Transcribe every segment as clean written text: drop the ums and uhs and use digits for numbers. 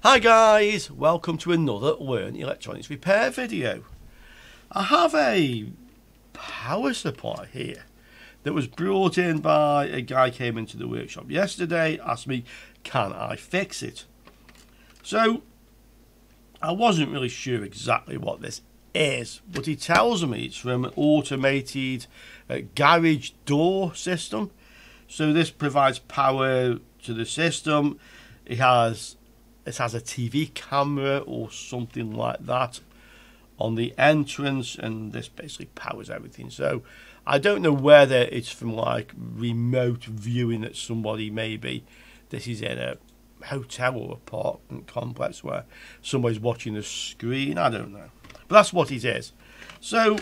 Hi guys, welcome to another Learn Electronics Repair video. I have a power supply here that was brought in by a guy who came into the workshop yesterday, asked me, can I fix it? So, I wasn't really sure exactly what this is, but he tells me it's from an automated garage door system. So this provides power to the system. It has a TV camera or something like that on the entrance, and this basically powers everything. So I don't know whether it's from like remote viewing that somebody, maybe this is in a hotel or apartment complex where somebody's watching the screen. I don't know, but that's what it is. So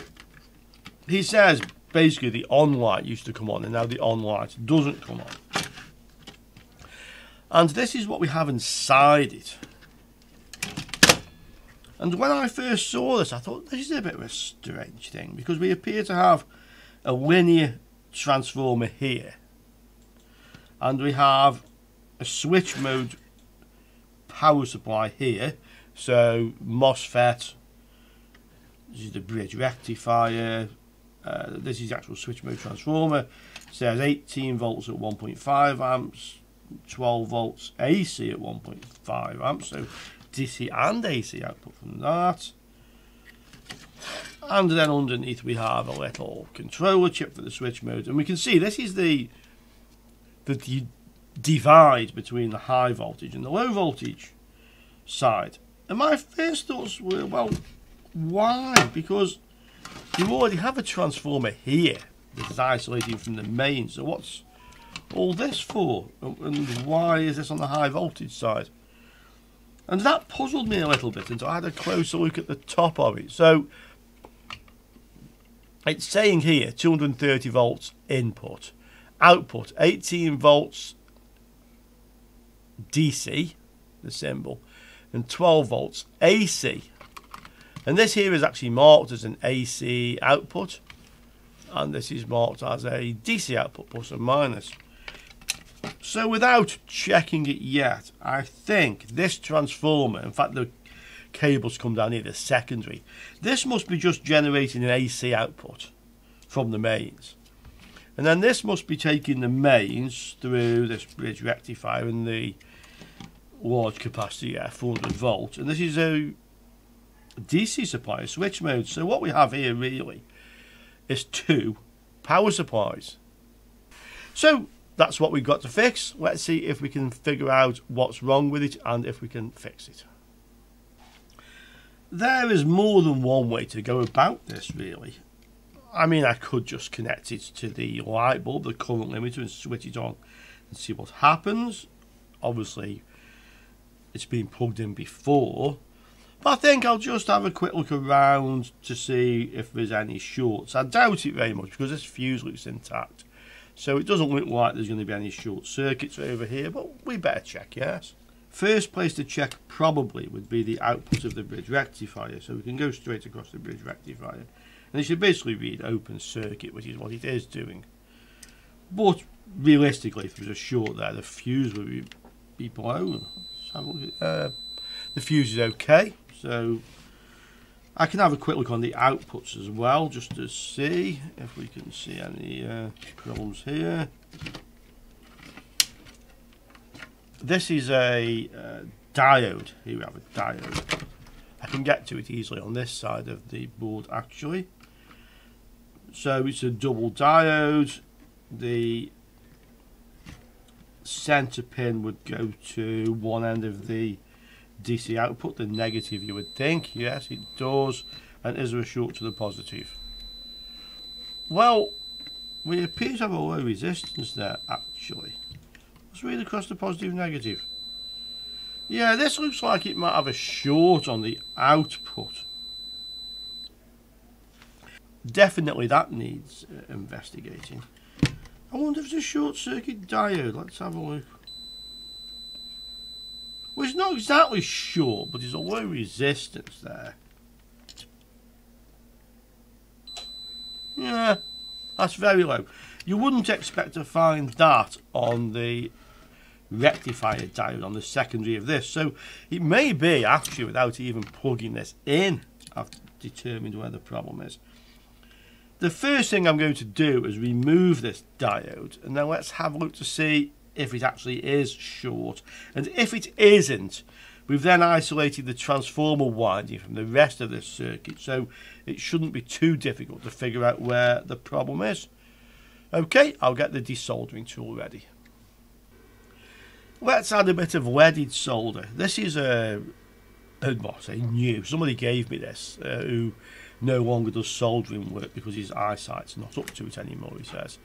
he says basically the on light used to come on and now the on light doesn't come on. And this is what we have inside it. And when I first saw this, I thought this is a bit of a strange thing, because we appear to have a linear transformer here. And we have a switch mode power supply here. So MOSFET, this is the bridge rectifier, this is the actual switch mode transformer. It says 18 volts at 1.5 amps. 12 volts AC at 1.5 amps, so DC and AC output from that. And then underneath we have a little controller chip for the switch mode, and we can see this is the divide between the high voltage and the low voltage side. And my first thoughts were, well, why? Because you already have a transformer here that is isolated from the main, so what's all this for, and why is this on the high voltage side? And that puzzled me a little bit until I had a closer look at the top of it. So it's saying here 230 volts input, output 18 volts DC, the symbol, and 12 volts AC. And this here is actually marked as an AC output, and this is marked as a DC output, plus or minus. So without checking it yet, I think this transformer, in fact the cables come down here, the secondary, this must be just generating an AC output from the mains. And then this must be taking the mains through this bridge rectifier and the large capacity 400 volt. And this is a DC supply, a switch mode. So what we have here really is two power supplies. So that's what we've got to fix. Let's see if we can figure out what's wrong with it and if we can fix it. There is more than one way to go about this, really. I mean, I could just connect it to the light bulb, the current limiter, and switch it on and see what happens. Obviously, it's been plugged in before. But I think I'll just have a quick look around to see if there's any shorts. I doubt it very much because this fuse looks intact. So it doesn't look like there's going to be any short circuits over here, but we better check, yes. First place to check probably would be the output of the bridge rectifier. So we can go straight across the bridge rectifier. And it should basically read open circuit, which is what it is doing. But realistically, if there's a short there, the fuse will be blown. Let's have a look at, the fuse is okay. So I can have a quick look on the outputs as well, just to see if we can see any problems here. This is a diode. Here we have a diode. I can get to it easily on this side of the board, actually. So it's a double diode. The center pin would go to one end of the DC output, the negative, you would think. Yes, it does. And is there a short to the positive? Well, we appear to have a low resistance there, actually. Let's read across the positive, negative. Yeah, this looks like it might have a short on the output. Definitely that needs investigating. I wonder if it's a short circuit diode. Let's have a look. Well, it's not exactly short, but there's a low resistance there. Yeah, that's very low. You wouldn't expect to find that on the rectifier diode on the secondary of this. So it may be actually without even plugging this in, I've determined where the problem is. The first thing I'm going to do is remove this diode, and then let's have a look to see if it actually is short. And if it isn't, we've then isolated the transformer winding from the rest of this circuit, so it shouldn't be too difficult to figure out where the problem is. Okay, I'll get the desoldering tool ready. Let's add a bit of leaded solder. This is new. Somebody gave me this who no longer does soldering work because his eyesight's not up to it anymore, he says.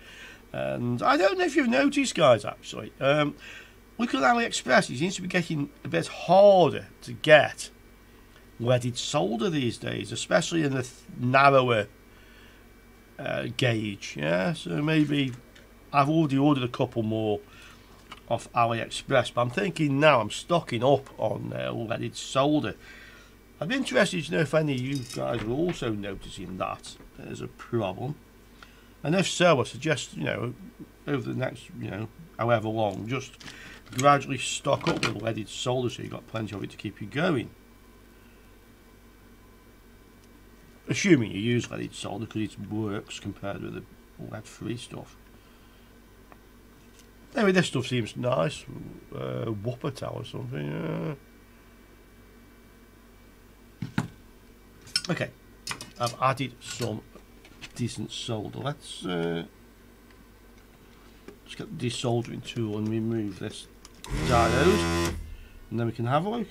And I don't know if you've noticed, guys, actually. Look at AliExpress. It seems to be getting a bit harder to get leaded solder these days, especially in the narrower gauge. Yeah, so maybe I've already ordered a couple more off AliExpress, but I'm thinking now I'm stocking up on leaded solder. I'd be interested to know if any of you guys are also noticing that as a problem, and if so, I suggest, you know, over the next, you know, however long, just gradually stock up with leaded solder so you've got plenty of it to keep you going. Assuming you use leaded solder because it works compared with the lead-free stuff. Anyway, this stuff seems nice. Wuppertal or something. Okay, I've added some decent solder. Let's get the desoldering tool and remove this diode, and then we can have a look.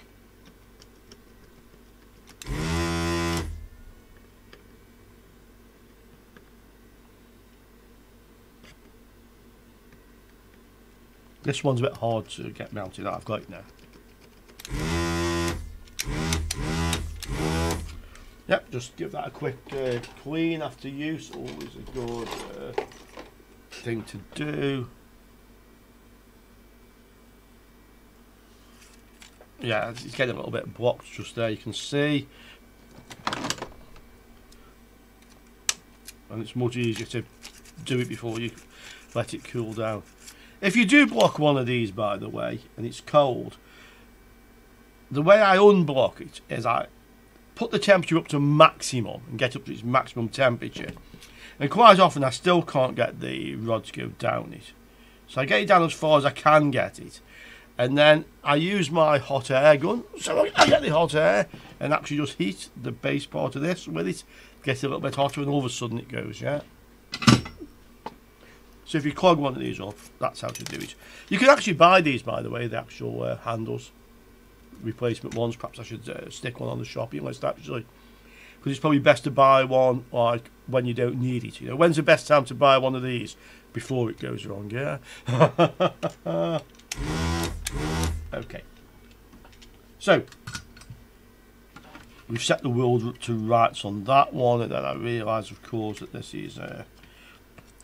This one's a bit hard to get mounted. I've got it now. Yep, just give that a quick clean after use. Always a good thing to do. Yeah, it's getting a little bit blocked just there, you can see. And it's much easier to do it before you let it cool down. If you do block one of these, by the way, and it's cold, the way I unblock it is I put the temperature up to maximum and get up to its maximum temperature. And quite often I still can't get the rod to go down it. So I get it down as far as I can get it. And then I use my hot air gun. So I get the hot air and actually just heat the base part of this with it. Get it a little bit hotter and all of a sudden it goes, yeah. So if you clog one of these up, that's how to do it. You can actually buy these, by the way, the actual handles. Replacement ones. Perhaps I should stick one on the shopping list, actually, because it's probably best to buy one like when you don't need it. You know, when's the best time to buy one of these? Before it goes wrong, yeah. Okay, so we've set the world to rights on that one, and then I realise, of course, that this is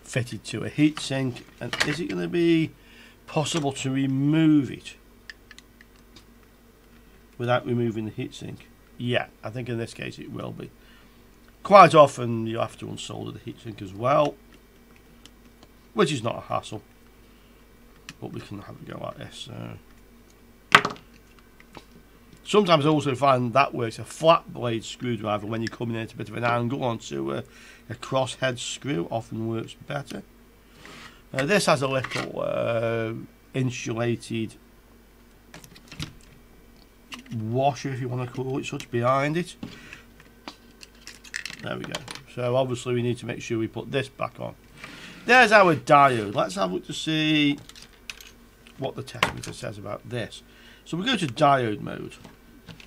fitted to a heatsink. And is it going to be possible to remove it without removing the heatsink? Yeah, I think in this case it will be. Quite often you have to unsolder the heatsink as well, which is not a hassle, but we can have a go at this. Sometimes I also find that works a flat blade screwdriver when you're coming in at a bit of an angle onto a crosshead screw, often works better. This has a little insulated washer, if you want to call it such, behind it. There we go. So obviously we need to make sure we put this back on. There's our diode. Let's have a look to see what the test meter says about this. So we go to diode mode.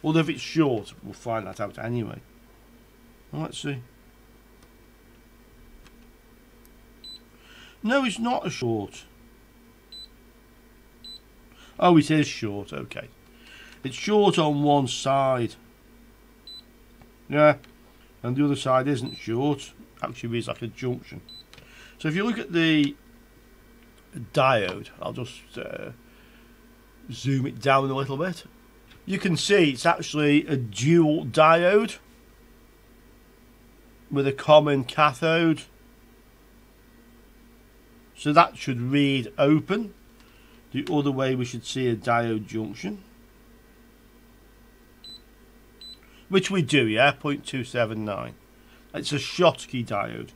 Although if it's short, we'll find that out anyway. Well, let's see. No, it's not a short. Oh, it is short. Okay. It's short on one side. Yeah. And the other side isn't short. Actually reads like a junction. So if you look at the diode, I'll just zoom it down a little bit. You can see it's actually a dual diode with a common cathode. So that should read open. The other way we should see a diode junction, which we do, yeah, 0.279. It's a Schottky diode.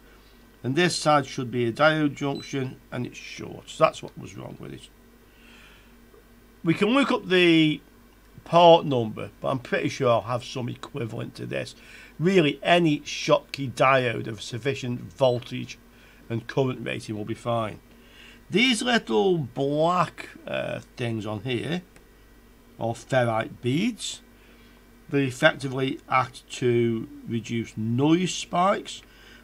And this side should be a diode junction, and it's short. So that's what was wrong with it. We can look up the part number, but I'm pretty sure I'll have some equivalent to this. Really, any Schottky diode of sufficient voltage and current rating will be fine. These little black things on here are ferrite beads. They effectively act to reduce noise spikes,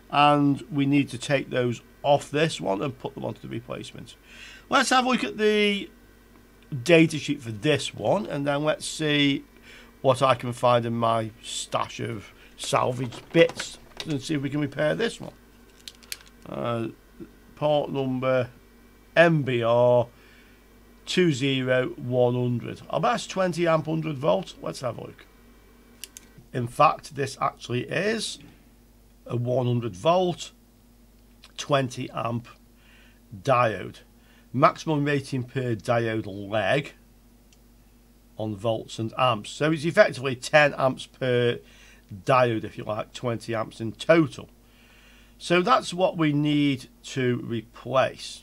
and we need to take those off this one and put them onto the replacement. Let's have a look at the datasheet for this one, and then let's see what I can find in my stash of salvaged bits and see if we can repair this one. Part number MBR 20100. I bet it's 20 amp 100 volt. Let's have a look. In fact, this actually is a 100 volt 20 amp diode. Maximum rating per diode leg on volts and amps. So it's effectively 10 amps per diode, if you like, 20 amps in total. So that's what we need to replace.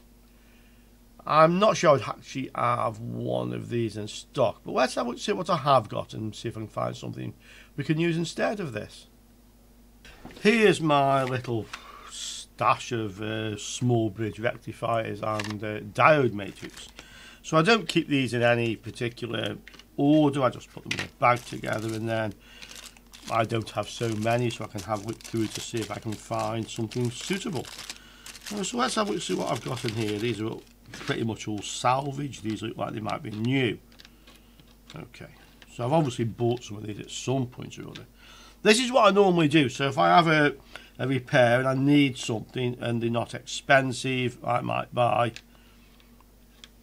I'm not sure I'd actually have one of these in stock, but let's have a look, see what I have got and see if I can find something we can use instead of this. Here's my little stash of small bridge rectifiers and diode matrix. So I don't keep these in any particular order, I just put them in a bag together, and then I don't have so many, so I can have a look through to see if I can find something suitable. So let's have a look, see what I've got in here. These are pretty much all salvage. These look like they might be new. Okay, so I've obviously bought some of these at some point or other. This is what I normally do. So if I have a repair and I need something and they're not expensive, I might buy,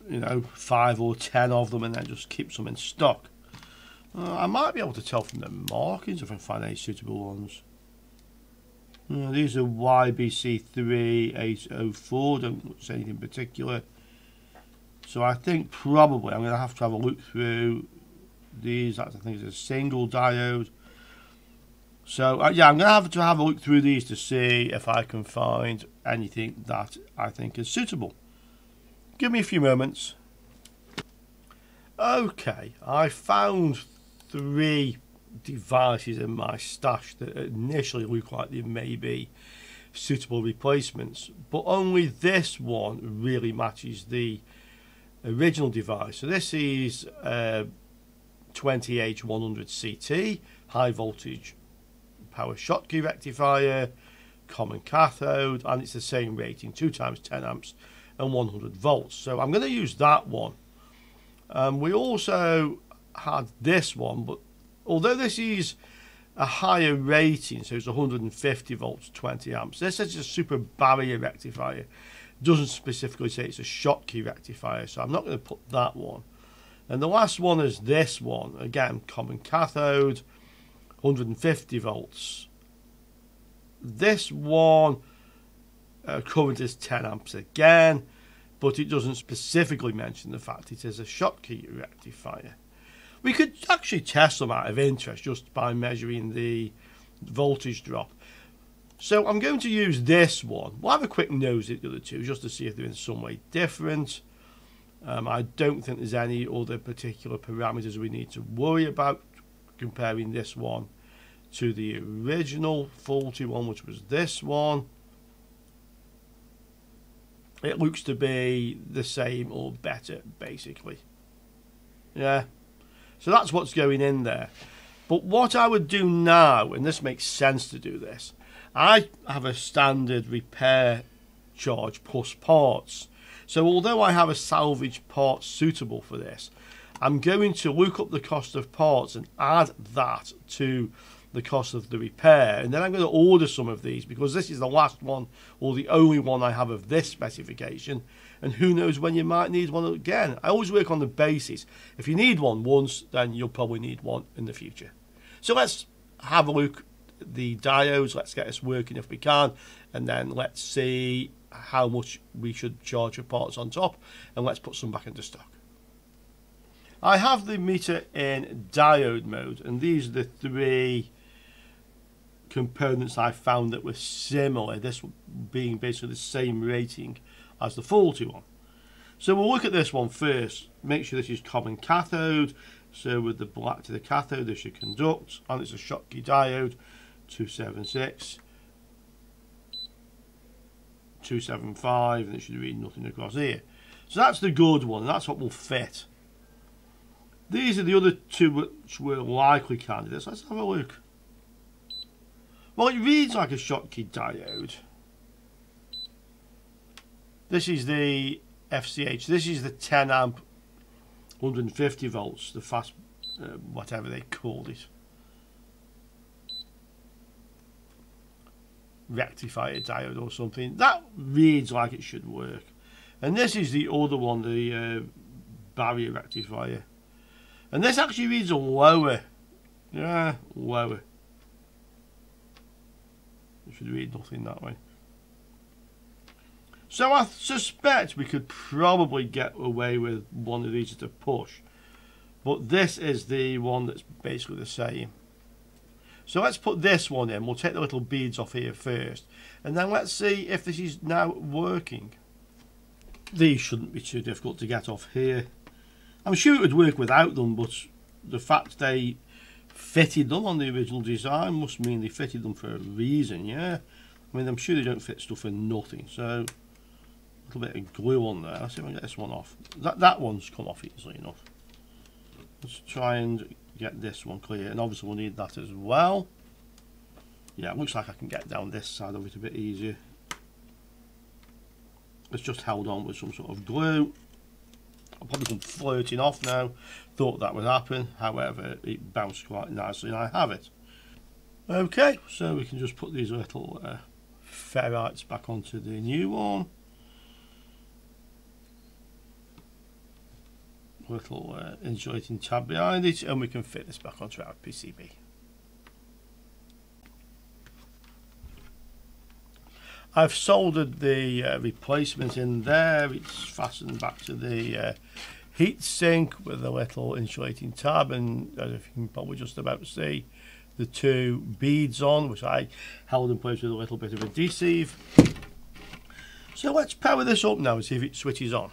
you know, 5 or 10 of them and then just keep some in stock. I might be able to tell from the markings if I can find any suitable ones. These are YBC3804, don't say anything particular. So I think probably I'm going to have a look through these. I think it's a single diode. So yeah, I'm going to have a look through these to see if I can find anything that I think is suitable. Give me a few moments. Okay, I found 3 devices in my stash that initially look like they may be suitable replacements, but only this one really matches the original device. So this is 20H100CT high voltage power Schottky rectifier, common cathode, and it's the same rating, 2 times 10 amps and 100 volts. So I'm going to use that one. We also had this one, but although this is a higher rating, so it's 150 volts, 20 amps, this is a super barrier rectifier. It doesn't specifically say it's a Schottky rectifier, so I'm not going to put that one. And the last one is this one, again, common cathode, 150 volts. This one, current is 10 amps again, but it doesn't specifically mention the fact it is a Schottky rectifier. We could actually test them out of interest just by measuring the voltage drop. So I'm going to use this one. We'll have a quick nose at the other two just to see if they're in some way different. I don't think there's any other particular parameters we need to worry about comparing this one to the original faulty one, which was this one. It looks to be the same or better, basically. Yeah. So that's what's going in there. But what I would do now, and this makes sense to do this, I have a standard repair charge plus parts. So although I have a salvage part suitable for this, I'm going to look up the cost of parts and add that to the cost of the repair. And then I'm going to order some of these because this is the last one or the only one I have of this specification. And who knows when you might need one again. I always work on the basis. If you need one once, then you'll probably need one in the future. So let's have a look at the diodes. Let's get this working if we can. And then let's see how much we should charge for parts on top. And let's put some back into stock. I have the meter in diode mode, and these are the three components I found that were similar, this being basically the same rating as the faulty one. So we'll look at this one first, make sure this is common cathode. So with the black to the cathode, this should conduct, and it's a Schottky diode, 276, 275, and it should read nothing across here. So that's the good one, and that's what will fit. These are the other two which were likely candidates. Let's have a look. Well, it reads like a Schottky diode. This is the FCH. This is the 10 amp, 150 volts, the fast, whatever they called it. Rectifier diode or something. That reads like it should work. And this is the other one, the barrier rectifier. And this actually reads lower. Yeah, lower. It should read nothing that way. So I suspect we could probably get away with one of these to push. But this is the one that's basically the same. So let's put this one in. We'll take the little beads off here first. And then let's see if this is now working. These shouldn't be too difficult to get off here. I'm sure it would work without them, but the fact they fitted them on the original design must mean they fitted them for a reason, yeah? I mean, I'm sure they don't fit stuff for nothing. So, a little bit of glue on there. Let's see if I can get this one off. That one's come off easily enough. Let's try and get this one clear. And obviously we'll need that as well. Yeah, it looks like I can get down this side of it a bit easier. It's just held on with some sort of glue. I'll probably come flirting off now. Thought that would happen. However, it bounced quite nicely and I have it. Okay, so we can just put these little ferrites back onto the new one. Little insulating tab behind it, and we can fit this back onto our PCB. I've soldered the replacement in there. It's fastened back to the heat sink with a little insulating tab, and as you can probably just about see, the two beads on, which I held in place with a little bit of adhesive. So let's power this up now and see if it switches on.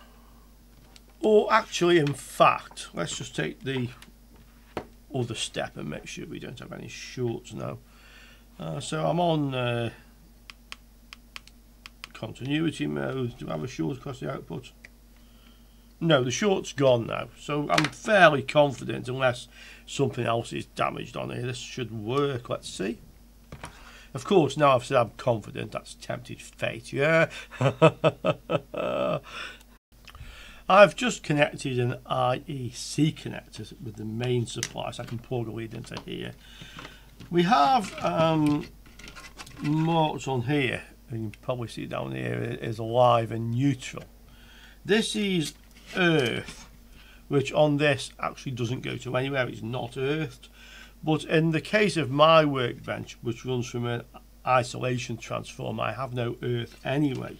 Or actually, in fact, let's just take the other step and make sure we don't have any shorts now. So I'm on continuity mode. Do I have a short across the output? No, the short's gone now. So I'm fairly confident, unless something else is damaged on here, this should work. Let's see. Of course, now I've said I'm confident, that's tempted fate, yeah? I've just connected an IEC connector with the main supply, so I can plug a lead into here. We have marked on here, and you can probably see down here, is live and neutral. This is earth, which on this actually doesn't go to anywhere, it's not earthed. But in the case of my workbench, which runs from an isolation transformer, I have no earth anyway.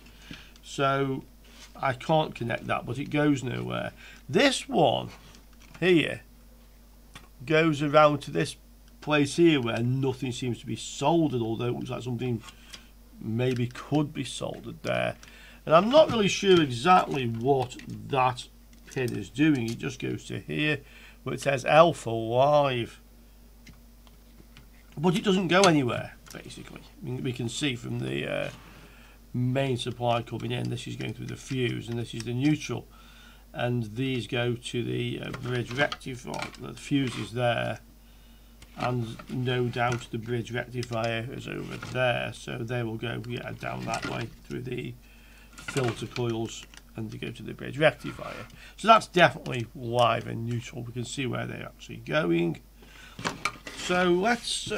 So I can't connect that, but it goes nowhere. This one here goes around to this place here where nothing seems to be soldered, although it looks like something maybe could be soldered there. And I'm not really sure exactly what that pin is doing. It just goes to here where it says Alpha Live. But it doesn't go anywhere, basically. I mean, we can see from the main supply coming in, this is going through the fuse and this is the neutral, and these go to the bridge rectifier. The fuse is there, and no doubt the bridge rectifier is over there, so they will go down that way through the filter coils and they go to the bridge rectifier. So that's definitely live and neutral. We can see where they're actually going. So let's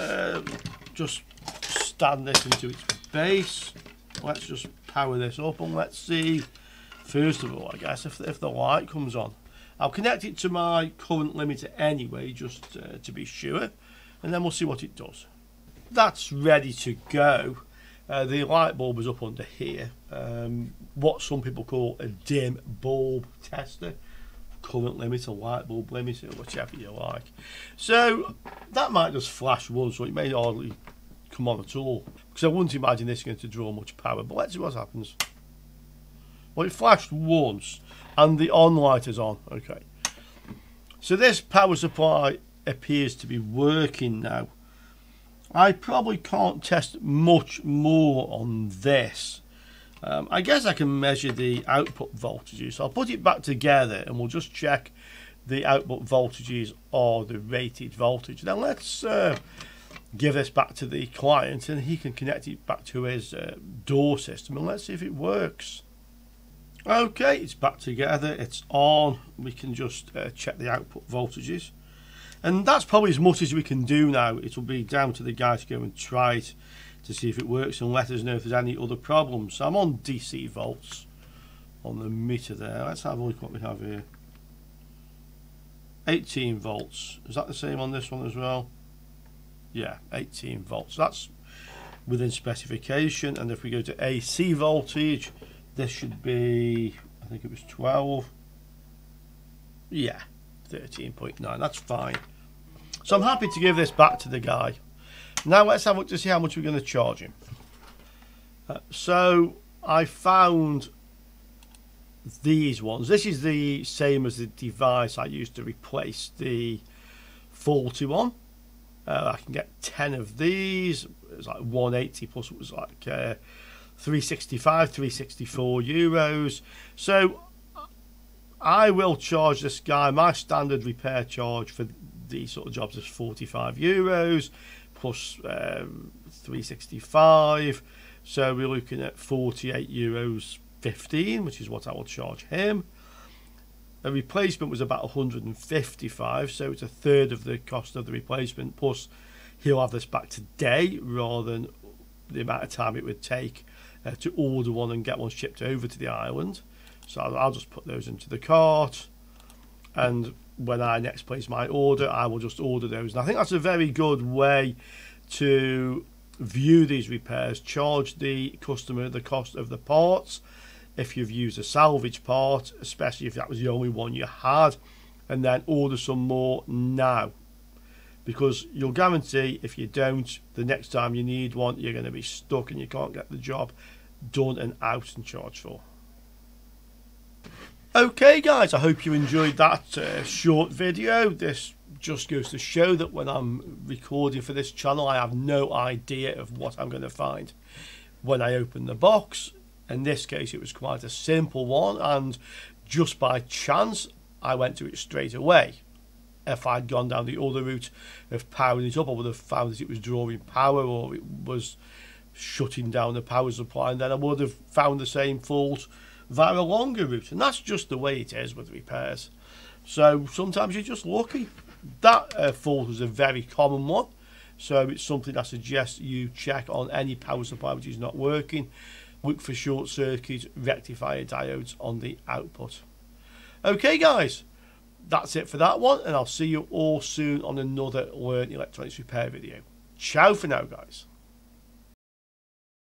just stand this into its base. Let's just power this up and let's see, first of all, I guess, if the light comes on. I'll connect it to my current limiter anyway, just to be sure, and then we'll see what it does. That's ready to go. The light bulb is up under here, what some people call a dim bulb tester. current limit or light bulb limit, or whichever you like. So that might just flash once, so it may hardly come on at all, because I wouldn't imagine this is going to draw much power. But let's see what happens. Well, it flashed once and the on light is on. Okay, so this power supply appears to be working now. I probably can't test much more on this. I guess I can measure the output voltages. So I'll put it back together and we'll just check the output voltages or the rated voltage. Now let's give this back to the client and he can connect it back to his door system, and let's see if it works. Okay, it's back together, it's on. We can just check the output voltages. And that's probably as much as we can do now. It will be down to the guy to go and try it to see if it works and let us know if there's any other problems. So I'm on DC volts on the meter there. Let's have a look what we have here. 18 volts. Is that the same on this one as well? Yeah, 18 volts. That's within specification. And if we go to AC voltage, this should be, I think it was 12. Yeah, 13.9. That's fine. So I'm happy to give this back to the guy. Now let's have a look to see how much we're going to charge him. So I found these ones. This is the same as the device I used to replace the faulty one. I can get 10 of these. It was like 180 plus it was like 365, 364 euros. So I will charge this guy. My standard repair charge for these sort of jobs is 45 euros plus 365. So we're looking at 48 euros 15, which is what I will charge him. A replacement was about 155, so it's a third of the cost of the replacement, plus he'll have this back today rather than the amount of time it would take to order one and get one shipped over to the island. So I'll just put those into the cart, and when I next place my order I will just order those. And I think that's a very good way to view these repairs. Charge the customer the cost of the parts if you've used a salvage part, especially if that was the only one you had, and then order some more now, because you'll guarantee if you don't, the next time you need one you're going to be stuck and you can't get the job done and out and charged for. Okay guys, I hope you enjoyed that short video. This just goes to show that when I'm recording for this channel I have no idea of what I'm going to find when I open the box. In this case it was quite a simple one, and just by chance I went to it straight away. If I'd gone down the other route of powering it up, I would have found that it was drawing power or it was shutting down the power supply, and then I would have found the same fault via a longer route. And that's just the way it is with repairs. So sometimes you're just lucky. That fault was a very common one, so it's something I suggest you check on any power supply which is not working. Look for short circuit rectifier diodes on the output. Okay guys, that's it for that one, and I'll see you all soon on another Learn Electronics Repair video. Ciao for now guys.